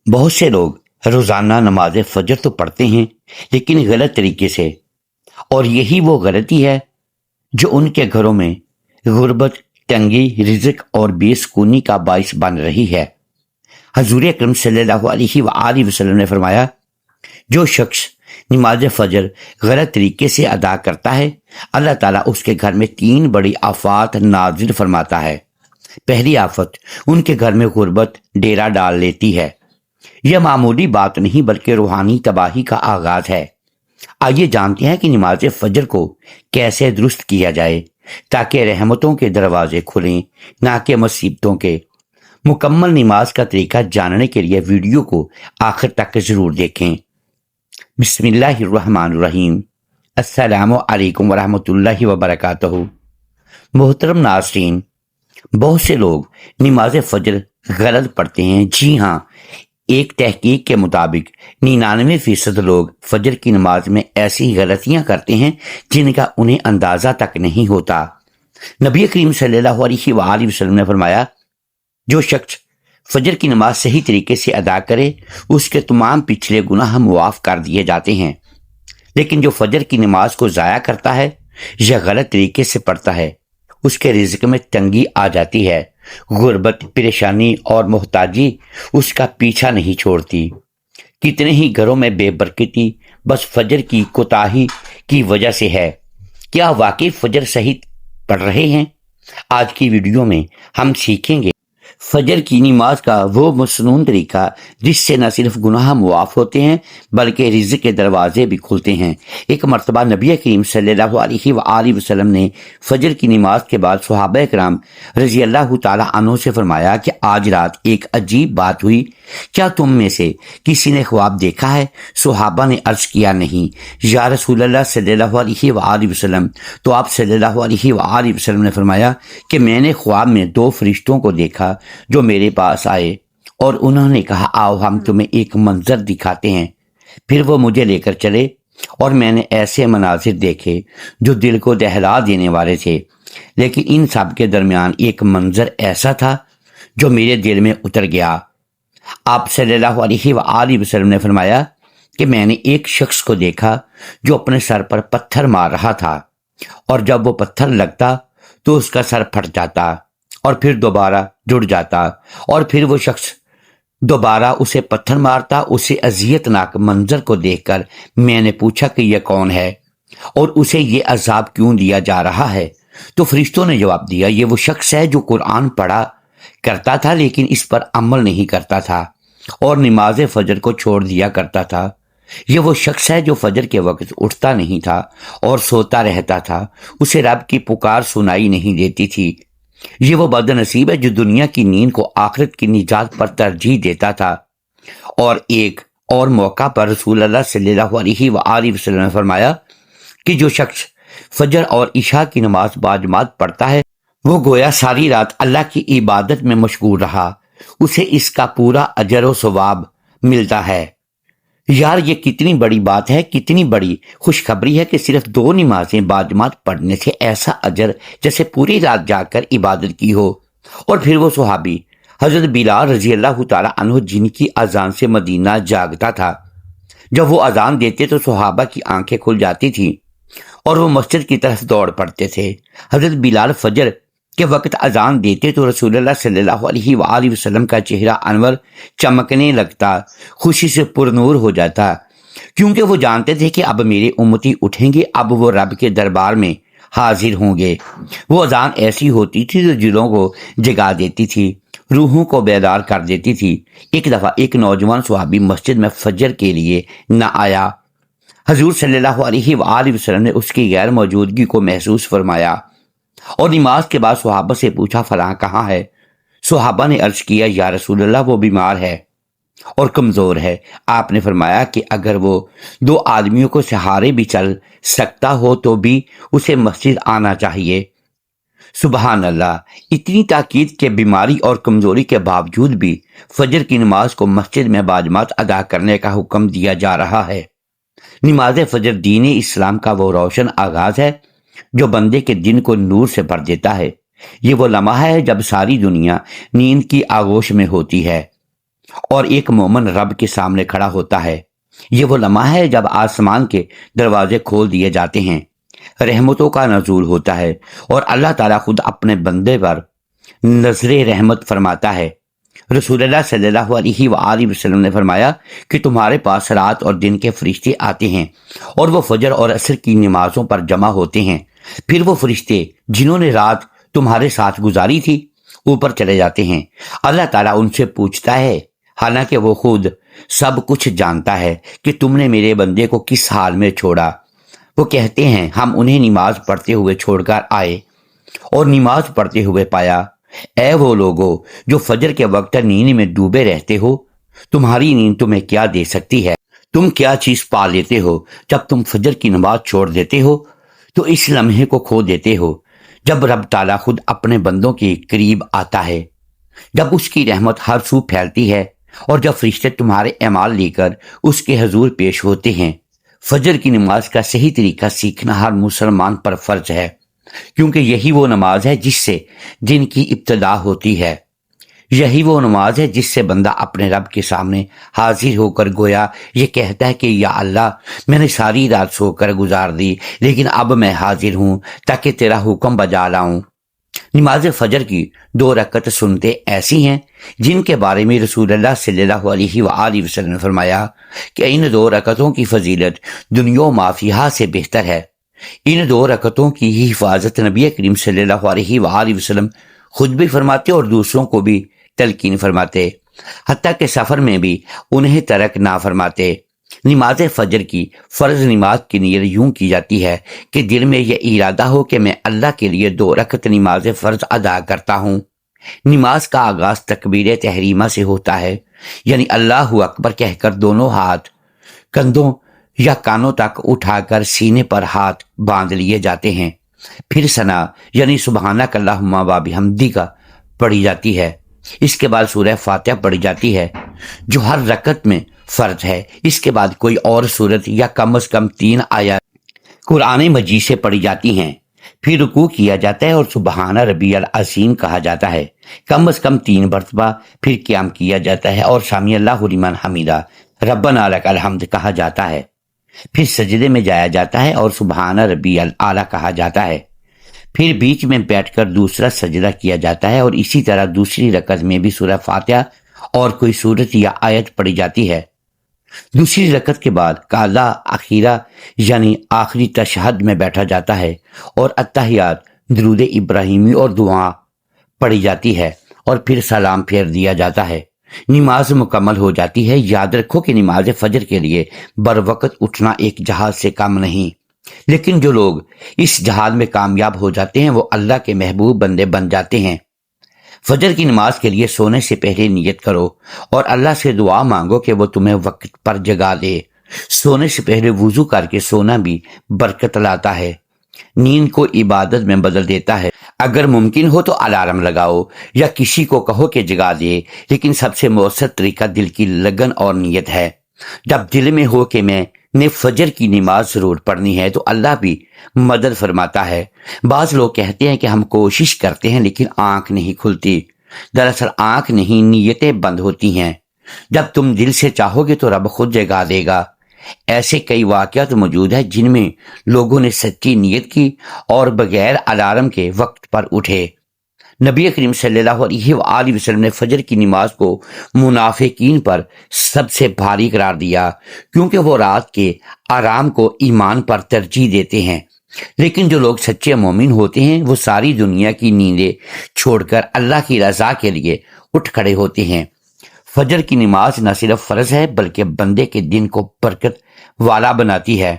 بہت سے لوگ روزانہ نماز فجر تو پڑھتے ہیں لیکن غلط طریقے سے، اور یہی وہ غلطی ہے جو ان کے گھروں میں غربت، تنگی، رزق اور بے سکونی کا باعث بن رہی ہے۔ حضور اکرم صلی اللہ علیہ وآلہ وسلم نے فرمایا، جو شخص نماز فجر غلط طریقے سے ادا کرتا ہے، اللہ تعالیٰ اس کے گھر میں 3 بڑی آفات نازل فرماتا ہے۔ پہلی آفت ان کے گھر میں غربت ڈیرا ڈال لیتی ہے۔ یہ معمولی بات نہیں بلکہ روحانی تباہی کا آغاز ہے۔ آئیے جانتے ہیں کہ نماز فجر کو کیسے درست کیا جائے تاکہ رحمتوں کے دروازے کھلیں، نہ کہ مصیبتوں کے۔ مکمل نماز کا طریقہ جاننے کے لیے ویڈیو کو آخر تک ضرور دیکھیں۔ بسم اللہ الرحمن الرحیم۔ السلام علیکم ورحمۃ اللہ وبرکاتہ۔ محترم ناظرین، بہت سے لوگ نماز فجر غلط پڑھتے ہیں۔ جی ہاں، ایک تحقیق کے مطابق 99% لوگ فجر کی نماز میں ایسی غلطیاں کرتے ہیں جن کا انہیں اندازہ تک نہیں ہوتا۔ نبی کریم صلی اللہ علیہ وآلہ وسلم نے فرمایا، جو شخص فجر کی نماز صحیح طریقے سے ادا کرے اس کے تمام پچھلے گناہ معاف کر دیے جاتے ہیں، لیکن جو فجر کی نماز کو ضائع کرتا ہے یا غلط طریقے سے پڑھتا ہے اس کے رزق میں تنگی آ جاتی ہے۔ غربت، پریشانی اور محتاجی اس کا پیچھا نہیں چھوڑتی۔ کتنے ہی گھروں میں بے برکتی بس فجر کی کوتاہی کی وجہ سے ہے۔ کیا واقعی فجر صحیح پڑھ رہے ہیں؟ آج کی ویڈیو میں ہم سیکھیں گے فجر کی نماز کا وہ مسنون طریقہ جس سے نہ صرف گناہ معاف ہوتے ہیں بلکہ رزق کے دروازے بھی کھلتے ہیں۔ ایک مرتبہ نبی کریم صلی اللہ علیہ وآلہ وسلم نے فجر کی نماز کے بعد صحابہ کرام رضی اللہ تعالی عنہ سے فرمایا کہ آج رات ایک عجیب بات ہوئی، کیا تم میں سے کسی نے خواب دیکھا ہے؟ صحابہ نے عرض کیا، نہیں یا رسول اللہ صلی اللہ علیہ وآلہ وسلم۔ تو آپ صلی اللہ علیہ وآلہ وسلم نے فرمایا کہ میں نے خواب میں 2 فرشتوں کو دیکھا جو میرے پاس آئے اور انہوں نے کہا، آؤ ہم تمہیں ایک منظر دکھاتے ہیں۔ پھر وہ مجھے لے کر چلے اور میں نے ایسے مناظر دیکھے جو دل کو دہلا دینے والے تھے، لیکن ان سب کے درمیان ایک منظر ایسا تھا جو میرے دل میں اتر گیا۔ آپ صلی اللہ علیہ وآلہ وسلم نے فرمایا کہ میں نے ایک شخص کو دیکھا جو اپنے سر پر پتھر مار رہا تھا، اور جب وہ پتھر لگتا تو اس کا سر پھٹ جاتا اور پھر دوبارہ جڑ جاتا، اور پھر وہ شخص دوبارہ اسے پتھر مارتا۔ اسے اذیت ناک منظر کو دیکھ کر میں نے پوچھا کہ یہ کون ہے اور اسے یہ عذاب کیوں دیا جا رہا ہے؟ تو فرشتوں نے جواب دیا، یہ وہ شخص ہے جو قرآن پڑھا کرتا تھا لیکن اس پر عمل نہیں کرتا تھا اور نماز فجر کو چھوڑ دیا کرتا تھا۔ یہ وہ شخص ہے جو فجر کے وقت اٹھتا نہیں تھا اور سوتا رہتا تھا، اسے رب کی پکار سنائی نہیں دیتی تھی۔ یہ وہ بد نصیب ہے جو دنیا کی نیند کو آخرت کی نجات پر ترجیح دیتا تھا۔ اور ایک اور موقع پر رسول اللہ صلی اللہ علیہ وآلہ وسلم نے فرمایا کہ جو شخص فجر اور عشاء کی نماز باجماعت پڑھتا ہے وہ گویا ساری رات اللہ کی عبادت میں مشغول رہا، اسے اس کا پورا اجر و ثواب ملتا ہے۔ یار یہ کتنی بڑی بات ہے، کتنی بڑی خوشخبری ہے کہ صرف 2 نمازیں باجماعت پڑھنے سے ایسا اجر جیسے پوری رات جا کر عبادت کی ہو۔ اور پھر وہ صحابی حضرت بلال رضی اللہ تعالی عنہ جن کی اذان سے مدینہ جاگتا تھا، جب وہ اذان دیتے تو صحابہ کی آنکھیں کھل جاتی تھیں اور وہ مسجد کی طرف دوڑ پڑتے تھے۔ حضرت بلال فجر کے وقت اذان دیتے تو رسول اللہ صلی اللہ علیہ وآلہ وسلم کا چہرہ انور چمکنے لگتا، خوشی سے پرنور ہو جاتا، کیونکہ وہ جانتے تھے کہ اب میرے امتی اٹھیں گے، اب وہ رب کے دربار میں حاضر ہوں گے۔ وہ اذان ایسی ہوتی تھی جو دلوں کو جگا دیتی تھی، روحوں کو بیدار کر دیتی تھی۔ ایک دفعہ ایک نوجوان صحابی مسجد میں فجر کے لیے نہ آیا۔ حضور صلی اللہ علیہ وآلہ وسلم نے اس کی غیر موجودگی کو محسوس فرمایا اور نماز کے بعد صحابہ سے پوچھا، فلاں کہاں ہے؟ صحابہ نے عرض کیا، یا رسول اللہ وہ بیمار ہے اور کمزور ہے۔ آپ نے فرمایا کہ اگر وہ 2 آدمیوں کو سہارے بھی چل سکتا ہو تو بھی اسے مسجد آنا چاہیے۔ سبحان اللہ، اتنی تاکید کہ بیماری اور کمزوری کے باوجود بھی فجر کی نماز کو مسجد میں باجماعت ادا کرنے کا حکم دیا جا رہا ہے۔ نماز فجر دین اسلام کا وہ روشن آغاز ہے جو بندے کے دن کو نور سے بھر دیتا ہے۔ یہ وہ لمحہ ہے جب ساری دنیا نیند کی آغوش میں ہوتی ہے اور ایک مومن رب کے سامنے کھڑا ہوتا ہے۔ یہ وہ لمحہ ہے جب آسمان کے دروازے کھول دیے جاتے ہیں، رحمتوں کا نزول ہوتا ہے اور اللہ تعالیٰ خود اپنے بندے پر نظر رحمت فرماتا ہے۔ رسول اللہ صلی اللہ علیہ وآلہ وسلم نے فرمایا کہ تمہارے پاس رات اور دن کے فرشتے آتے ہیں اور وہ فجر اور عصر کی نمازوں پر جمع ہوتے ہیں، پھر وہ فرشتے جنہوں نے رات تمہارے ساتھ گزاری تھی اوپر چلے جاتے ہیں۔ اللہ تعالیٰ ان سے پوچھتا ہے، حالانکہ وہ خود سب کچھ جانتا ہے، کہ تم نے میرے بندے کو کس حال میں چھوڑا؟ وہ کہتے ہیں، ہم انہیں نماز پڑھتے ہوئے چھوڑ کر آئے اور نماز پڑھتے ہوئے پایا۔ اے وہ لوگو جو فجر کے وقت نیند میں ڈوبے رہتے ہو، تمہاری نیند تمہیں کیا دے سکتی ہے؟ تم کیا چیز پا لیتے ہو جب تم فجر کی نماز چھوڑ دیتے ہو؟ تو اس لمحے کو کھو دیتے ہو جب رب تعالیٰ خود اپنے بندوں کے قریب آتا ہے، جب اس کی رحمت ہر سو پھیلتی ہے اور جب فرشتے تمہارے اعمال لے کر اس کے حضور پیش ہوتے ہیں۔ فجر کی نماز کا صحیح طریقہ سیکھنا ہر مسلمان پر فرض ہے، کیونکہ یہی وہ نماز ہے جس سے دن کی ابتدا ہوتی ہے۔ یہی وہ نماز ہے جس سے بندہ اپنے رب کے سامنے حاضر ہو کر گویا یہ کہتا ہے کہ یا اللہ، میں نے ساری رات سو کر گزار دی، لیکن اب میں حاضر ہوں تاکہ تیرا حکم بجا لاؤں۔ نماز فجر کی 2 رکعت سنتیں ایسی ہیں جن کے بارے میں رسول اللہ صلی اللہ علیہ وآلہ وسلم نے فرمایا کہ ان 2 رکعتوں کی فضیلت دنیا و ما فیہا سے بہتر ہے۔ ان 2 رکعتوں کی ہی حفاظت نبی کریم صلی اللہ علیہ وآلہ وسلم خود بھی فرماتے اور دوسروں کو بھی تلقین فرماتے، حتیٰ کہ سفر میں بھی انہیں ترک نہ فرماتے۔ نماز فجر کی فرض نماز کی نیت یوں کی جاتی ہے کہ دل میں یہ ارادہ ہو کہ میں اللہ کے لیے 2 رکعت نماز فرض ادا کرتا ہوں۔ نماز کا آغاز تکبیر تحریمہ سے ہوتا ہے، یعنی اللہ اکبر کہہ کر دونوں ہاتھ کندھوں یا کانوں تک اٹھا کر سینے پر ہاتھ باندھ لیے جاتے ہیں۔ پھر ثنا یعنی سبحانک اللہم و بحمدک پڑھی جاتی ہے۔ اس کے بعد سورہ فاتحہ پڑھی جاتی ہے جو ہر رکعت میں فرض ہے۔ اس کے بعد کوئی اور سورت یا کم از کم 3 آیات قرآن مجید سے پڑھی جاتی ہیں۔ پھر رکوع کیا جاتا ہے اور سبحان ربی العظیم کہا جاتا ہے کم از کم 3 مرتبہ۔ پھر قیام کیا جاتا ہے اور سمیع اللہ لمن حمیدہ ربنا لک الحمد کہا جاتا ہے۔ پھر سجدے میں جایا جاتا ہے اور سبحان ربی الاعلیٰ کہا جاتا ہے۔ پھر بیچ میں بیٹھ کر دوسرا سجدہ کیا جاتا ہے اور اسی طرح دوسری رکعت میں بھی سورہ فاتحہ اور کوئی سورت یا آیت پڑھی جاتی ہے۔ دوسری رکعت کے بعد قاعدہ اخیرہ یعنی آخری تشہد میں بیٹھا جاتا ہے اور اتحیات، درود ابراہیمی اور دعا پڑھی جاتی ہے اور پھر سلام پھیر دیا جاتا ہے۔ نماز مکمل ہو جاتی ہے۔ یاد رکھو کہ نماز فجر کے لیے بر وقت اٹھنا ایک جہاد سے کم نہیں، لیکن جو لوگ اس جہاد میں کامیاب ہو جاتے ہیں وہ اللہ کے محبوب بندے بن جاتے ہیں۔ فجر کی نماز کے لیے سونے سے پہلے نیت کرو اور اللہ سے دعا مانگو کہ وہ تمہیں وقت پر جگا دے۔ سونے سے پہلے وضو کر کے سونا بھی برکت لاتا ہے، نیند کو عبادت میں بدل دیتا ہے۔ اگر ممکن ہو تو الارم لگاؤ یا کسی کو کہو کہ جگا دے، لیکن سب سے مؤثر طریقہ دل کی لگن اور نیت ہے۔ جب دل میں ہو کہ میں نے فجر کی نماز ضرور پڑھنی ہے تو اللہ بھی مدد فرماتا ہے۔ بعض لوگ کہتے ہیں کہ ہم کوشش کرتے ہیں لیکن آنکھ نہیں کھلتی۔ دراصل آنکھ نہیں، نیتیں بند ہوتی ہیں۔ جب تم دل سے چاہو گے تو رب خود جگا دے گا۔ ایسے کئی واقعات موجود ہیں جن میں لوگوں نے سچی نیت کی اور بغیر الارم کے وقت پر اٹھے۔ نبی کریم صلی اللہ علیہ وآلہ وسلم نے فجر کی نماز کو منافقین پر سب سے بھاری قرار دیا، کیونکہ وہ رات کے آرام کو ایمان پر ترجیح دیتے ہیں۔ لیکن جو لوگ سچے مومن ہوتے ہیں وہ ساری دنیا کی نیندیں چھوڑ کر اللہ کی رضا کے لیے اٹھ کھڑے ہوتے ہیں۔ فجر کی نماز نہ صرف فرض ہے بلکہ بندے کے دن کو برکت والا بناتی ہے۔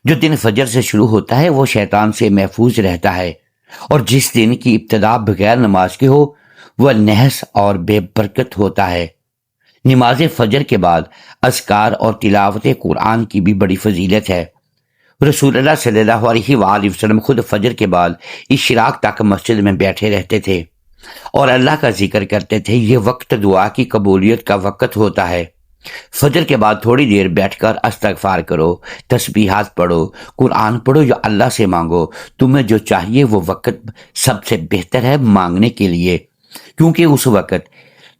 جو دن فجر سے شروع ہوتا ہے وہ شیطان سے محفوظ رہتا ہے، اور جس دن کی ابتدا بغیر نماز کے ہو وہ نحس اور بے برکت ہوتا ہے۔ نماز فجر کے بعد اذکار اور تلاوت قرآن کی بھی بڑی فضیلت ہے۔ رسول اللہ صلی اللہ علیہ وآلہ وسلم خود فجر کے بعد اشراق تک مسجد میں بیٹھے رہتے تھے اور اللہ کا ذکر کرتے تھے۔ یہ وقت دعا کی قبولیت کا وقت ہوتا ہے۔ فجر کے بعد تھوڑی دیر بیٹھ کر استغفار کرو، تسبیحات پڑھو، قرآن پڑھو یا اللہ سے مانگو۔ تمہیں جو چاہیے وہ وقت سب سے بہتر ہے مانگنے کے لیے، کیونکہ اس وقت